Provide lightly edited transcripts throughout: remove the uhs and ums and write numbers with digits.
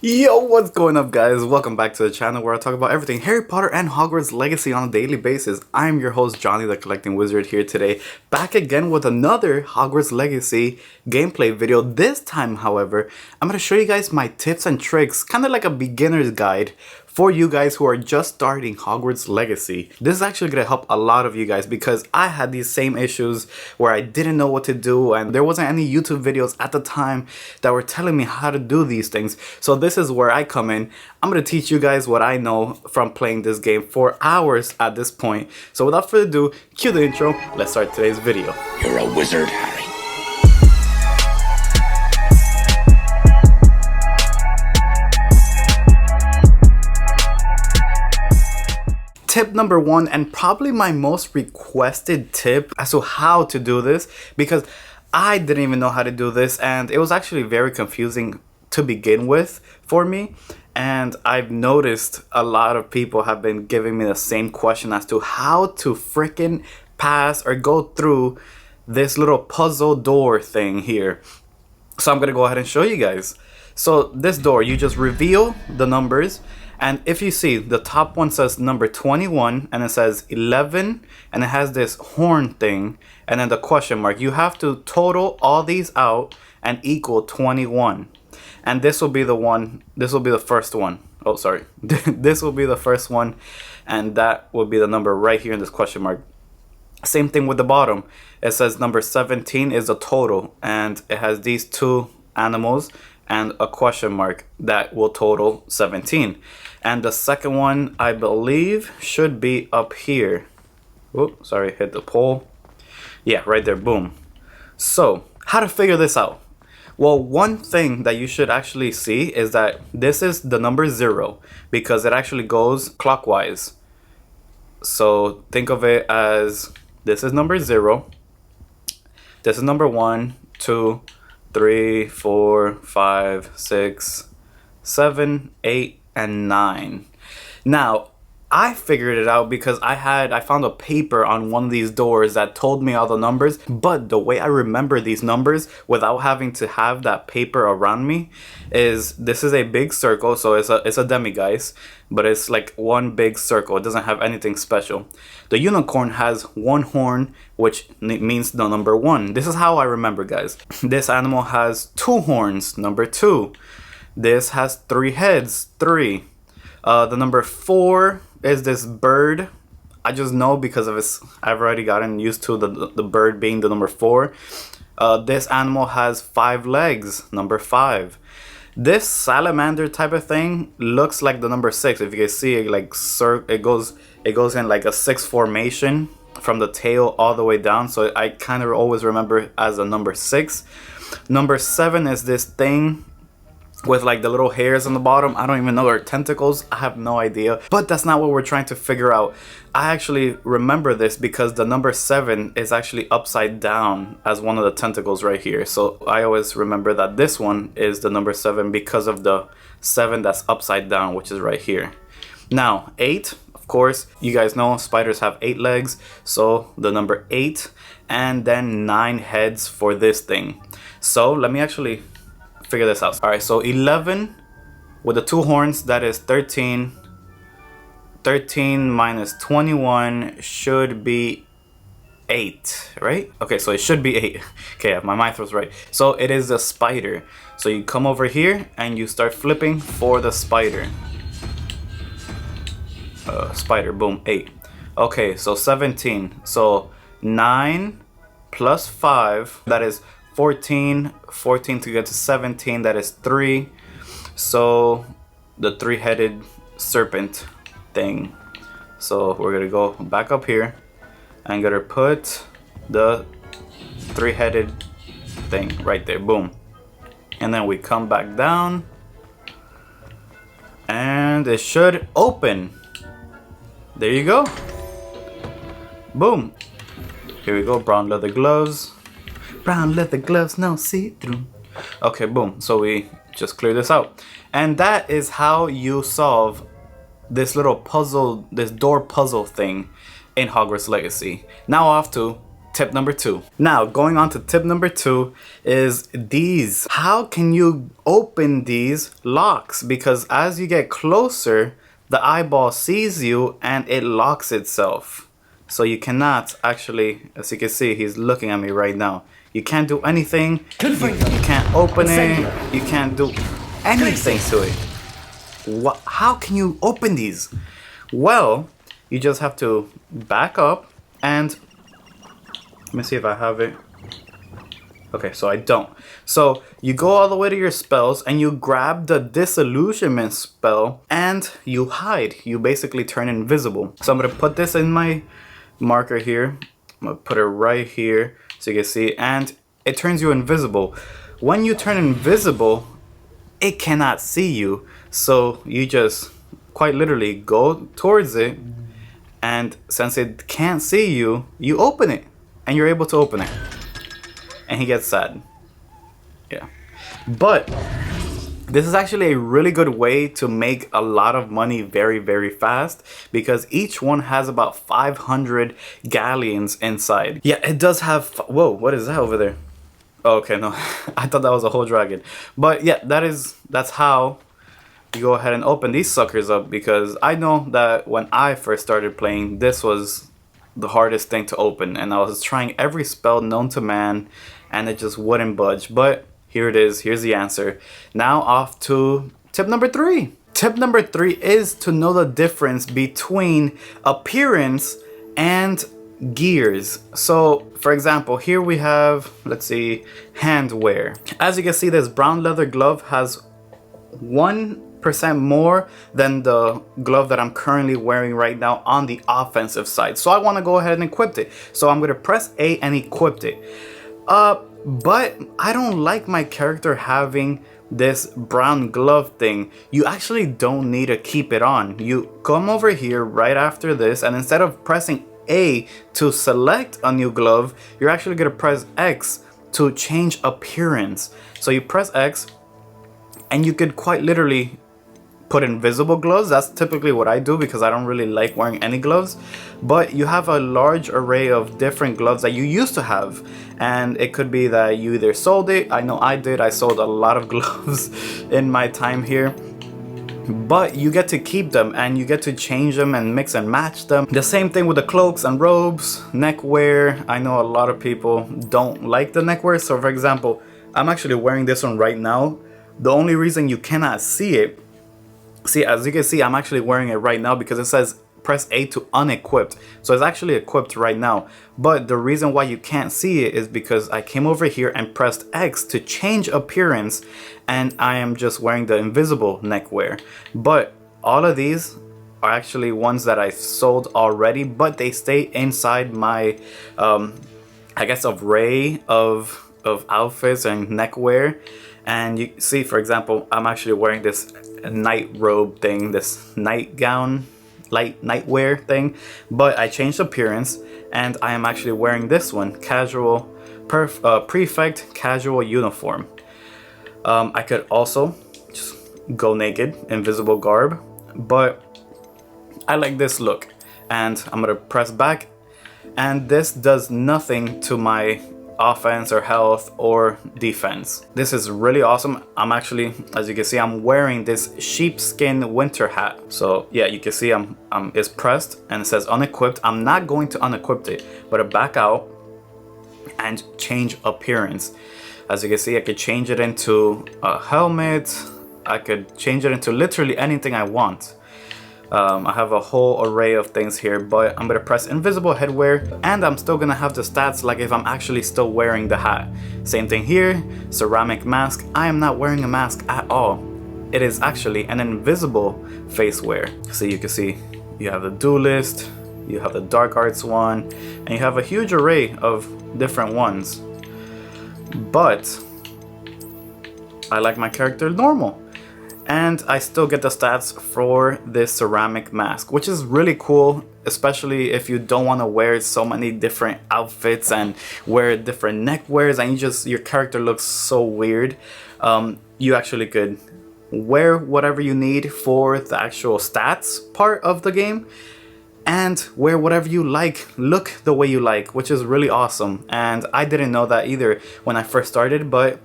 Yo, what's going up, guys? Welcome back to the channel where I talk about everything Harry Potter and Hogwarts Legacy on a daily basis. I'm your host, Johnny the Collecting Wizard, here today, back again with another Hogwarts Legacy gameplay video. This time, however, I'm going to show you guys my tips and tricks, kind of like a beginner's guide for you guys who are just starting Hogwarts Legacy. This is actually going to help a lot of you guys because I had these same issues where I didn't know what to do and there wasn't any YouTube videos at the time that were telling me how to do these things. So this is where I come in. I'm going to teach you guys what I know from playing this game for hours at this point. So without further ado, cue the intro. Let's start today's video. You're a wizard, Harry. Tip number one, and probably my most requested tip as to how to do this, because I didn't even know how to do this and it was actually very confusing to begin with for me. And I've noticed a lot of people have been giving me the same question as to how to freaking pass or go through this little puzzle door thing here. So I'm gonna go ahead and show you guys. So this door, you just reveal the numbers, and if you see, the top one says number 21 and it says 11 and it has this horn thing and then the question mark. You have to total all these out and equal 21. And this will be the one, this will be the first one. Oh, sorry. This will be the first one and that will be the number right here in this question mark. Same thing with the bottom. It says number 17 is the total and it has these two animals and a question mark that will total 17. And the second one, I believe, should be up here. Oh, sorry, hit the pole. Yeah, right there, boom. So, how to figure this out? Well, one thing that you should actually see is that this is the number 0 because it actually goes clockwise. So, think of it as this is number 0. This is number 1, 2, 3, 4, 5, 6, 7, 8, and 9. Now, I figured it out because I found a paper on one of these doors that told me all the numbers, but the way I remember these numbers without having to have that paper around me is this is a big circle, so it's a demiguise, but it's like one big circle. It doesn't have anything special. The unicorn has one horn, which means the number 1. This is how I remember, guys. This animal has 2 horns, number 2. This has 3 heads, 3. The number 4 is this bird. I just know because of its, I've already gotten used to the bird being the number 4. This animal has 5 legs, number 5. This salamander type of thing looks like the number 6. If you can see it, like it goes in like a 6 formation from the tail all the way down. So I kind of always remember it as a number 6. Number 7 is this thing with like the little hairs on the bottom. I don't even know, they're tentacles. I have no idea, but that's not what we're trying to figure out. I actually remember this because the number 7 is actually upside down as one of the tentacles right here. So I always remember that this one is the number 7 because of the 7 that's upside down, which is right here. Now 8, of course, you guys know spiders have 8 legs, so the number 8, and then 9 heads for this thing. So let me actually figure this out. All right, so 11 with the 2 horns, that is 13. 13 minus 21 should be 8, right? Okay, so it should be 8. Okay, my math was right. So it is a spider. So you come over here and you start flipping for the spider. Spider, boom, 8. Okay, so 17. So 9 plus 5, that is 14. 14 to get to 17, that is 3. So the 3-headed serpent thing. So we're gonna go back up here and gonna put the 3-headed thing right there, boom. And then we come back down and it should open. There you go, boom. Here we go, brown leather gloves. Brown leather gloves, no see-through. Okay, boom. So we just clear this out. And that is how you solve this little puzzle, this door puzzle thing in Hogwarts Legacy. Now off to tip number 2. Now, going on to tip number 2 is these. How can you open these locks? Because as you get closer, the eyeball sees you and it locks itself. So you cannot actually, as you can see, he's looking at me right now. You can't do anything. You can't open it. You can't do anything to it. What? How can you open these? Well, you just have to back up and let me see if I have it. Okay, so I don't. So you go all the way to your spells and you grab the disillusionment spell and you hide. You basically turn invisible. So I'm gonna put this in my marker here. I'm gonna put it right here so you can see, and it turns you invisible. When you turn invisible, it cannot see you. So you just quite literally go towards it, and since it can't see you, you open it and you're able to open it. And he gets sad. Yeah. But this is actually a really good way to make a lot of money very, very fast, because each one has about 500 galleons inside. Yeah, it does have... Whoa, what is that over there? Oh, okay, no. I thought that was a whole dragon. But yeah, that's how you go ahead and open these suckers up, because I know that when I first started playing, this was the hardest thing to open, and I was trying every spell known to man and it just wouldn't budge. But here it is. Here's the answer. Now off to tip number 3. Tip number 3 is to know the difference between appearance and gears. So for example, here we have, let's see, hand wear. As you can see, this brown leather glove has 1% more than the glove that I'm currently wearing right now on the offensive side. So I want to go ahead and equip it. So I'm going to press A and equip it. But I don't like my character having this brown glove thing. You actually don't need to keep it on. You come over here right after this, and instead of pressing A to select a new glove, you're actually going to press X to change appearance. So you press X and you could quite literally put invisible gloves. That's typically what I do because I don't really like wearing any gloves. But you have a large array of different gloves that you used to have, and it could be that you either sold it. I know I did. I sold a lot of gloves in my time here. But you get to keep them and you get to change them and mix and match them. The same thing with the cloaks and robes, neckwear. I know a lot of people don't like the neckwear. So for example, I'm actually wearing this one right now. The only reason you cannot see it, as you can see, I'm actually wearing it right now because it says press A to unequipped. So it's actually equipped right now. But the reason why you can't see it is because I came over here and pressed X to change appearance, and I am just wearing the invisible neckwear. But all of these are actually ones that I sold already, but they stay inside my, I guess, array of outfits and neckwear. And you see, for example, I'm actually wearing this night robe thing, this nightgown, light nightwear thing, but I changed appearance and I am actually wearing this one, casual, prefect casual uniform. I could also just go naked, invisible garb, but I like this look, and I'm gonna press back, and this does nothing to my offense or health or defense. This is really awesome. I'm actually, as you can see, I'm wearing this sheepskin winter hat. So yeah, you can see it's pressed and it says unequipped. I'm not going to unequip it, but I back out and change appearance. As you can see, I could change it into a helmet. I could change it into literally anything I want. I have a whole array of things here, but I'm gonna press invisible headwear, and I'm still gonna have the stats like if I'm actually still wearing the hat. Same thing here, ceramic mask. I am not wearing a mask at all. It is actually an invisible face wear. So you can see you have the duelist, you have the dark arts one, and you have a huge array of different ones. But I like my character normal. And I still get the stats for this ceramic mask, which is really cool, especially if you don't want to wear so many different outfits and wear different neckwears and your character looks so weird. You actually could wear whatever you need for the actual stats part of the game, and wear whatever you like, look the way you like, which is really awesome. And I didn't know that either when I first started, but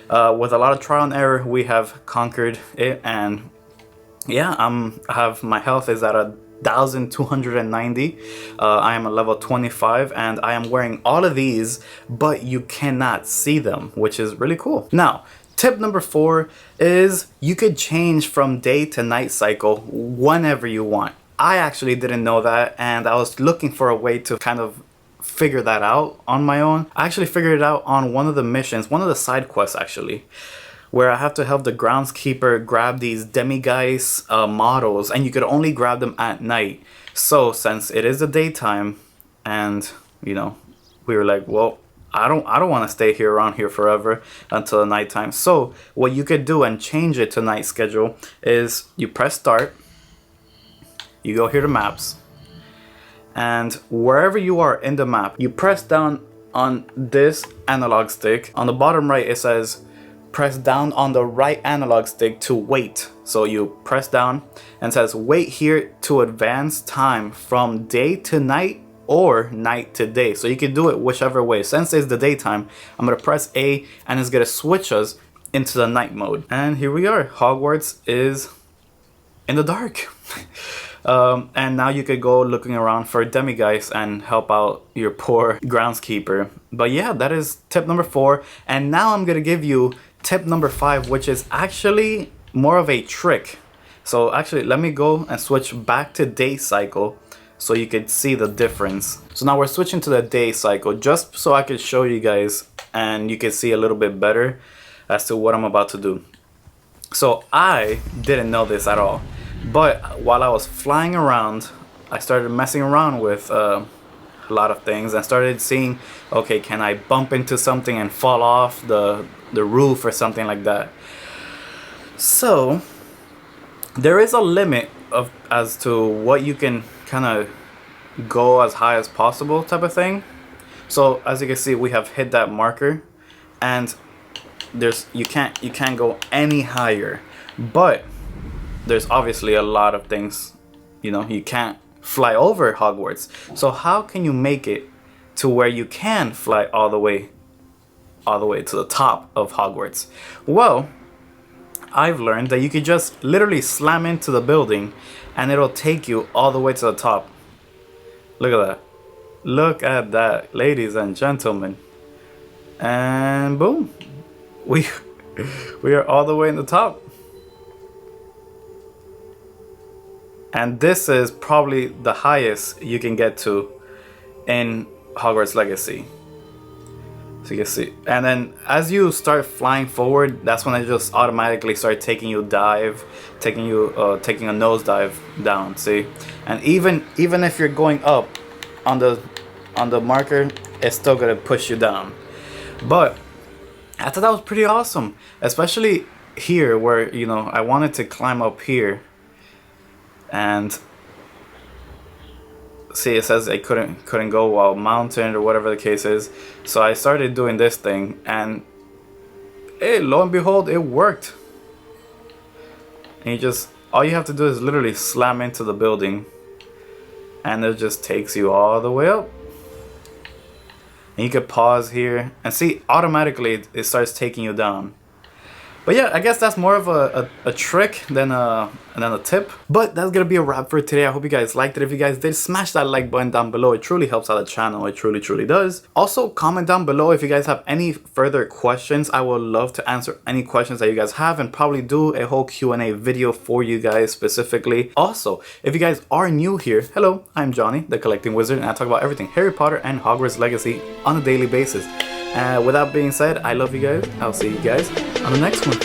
with a lot of trial and error, we have conquered it. And yeah, my health is at 1,290. I am a level 25, and I am wearing all of these, but you cannot see them, which is really cool. Now, tip number 4 is you could change from day to night cycle whenever you want. I actually didn't know that, and I was looking for a way to kind of figure that out on my own. I actually figured it out on one of the missions, one of the side quests actually, where I have to help the groundskeeper grab these demigeist models, and you could only grab them at night. So since it is the daytime, and you know, we were like, well, I don't want to stay here around here forever until the nighttime. So what you could do and change it to night schedule is you press start, you go here to maps, and wherever you are in the map, you press down on this analog stick. On the bottom right, it says press down on the right analog stick to wait. So you press down and it says wait here to advance time from day to night or night to day. So you can do it whichever way. Since it's the daytime, I'm gonna press A and it's gonna switch us into the night mode. And here we are. Hogwarts is in the dark. And now you could go looking around for demigeist and help out your poor groundskeeper. But yeah, that is tip number 4. And now I'm gonna give you tip number 5, which is actually more of a trick. So actually, let me go and switch back to day cycle so you could see the difference. So now we're switching to the day cycle just so I could show you guys and you can see a little bit better as to what I'm about to do. So I didn't know this at all, but while I was flying around, I started messing around with a lot of things and started seeing, okay, can I bump into something and fall off the roof or something like that. So there is a limit of as to what you can kind of go as high as possible type of thing. So as you can see, we have hit that marker, and you can't go any higher. But there's obviously a lot of things, you know, you can't fly over Hogwarts. So how can you make it to where you can fly all the way to the top of Hogwarts? Well, I've learned that you could just literally slam into the building and it'll take you all the way to the top. Look at that. Look at that, ladies and gentlemen. And boom. We are all the way in the top. And this is probably the highest you can get to in Hogwarts Legacy. So you can see. And then as you start flying forward, that's when it just automatically start taking you taking a nosedive down, see? And even if you're going up on the marker, it's still gonna push you down. But I thought that was pretty awesome, especially here where, you know, I wanted to climb up here, and see, it says I couldn't go while mounted or whatever the case is. So I started doing this thing, and hey, lo and behold, it worked. And all you have to do is literally slam into the building, and it just takes you all the way up. And you could pause here and see, automatically it starts taking you down. But yeah, I guess that's more of a trick than a tip. But that's gonna be a wrap for today. I hope you guys liked it. If you guys did, smash that like button down below. It truly helps out the channel. It truly does. Also, comment down below if you guys have any further questions. I would love to answer any questions that you guys have and probably do a whole Q&A video for you guys specifically. Also, if you guys are new here, hello, I'm Johnny, the Collecting Wizard, and I talk about everything Harry Potter and Hogwarts Legacy on a daily basis. With that being said, I love you guys. I'll see you guys on the next one.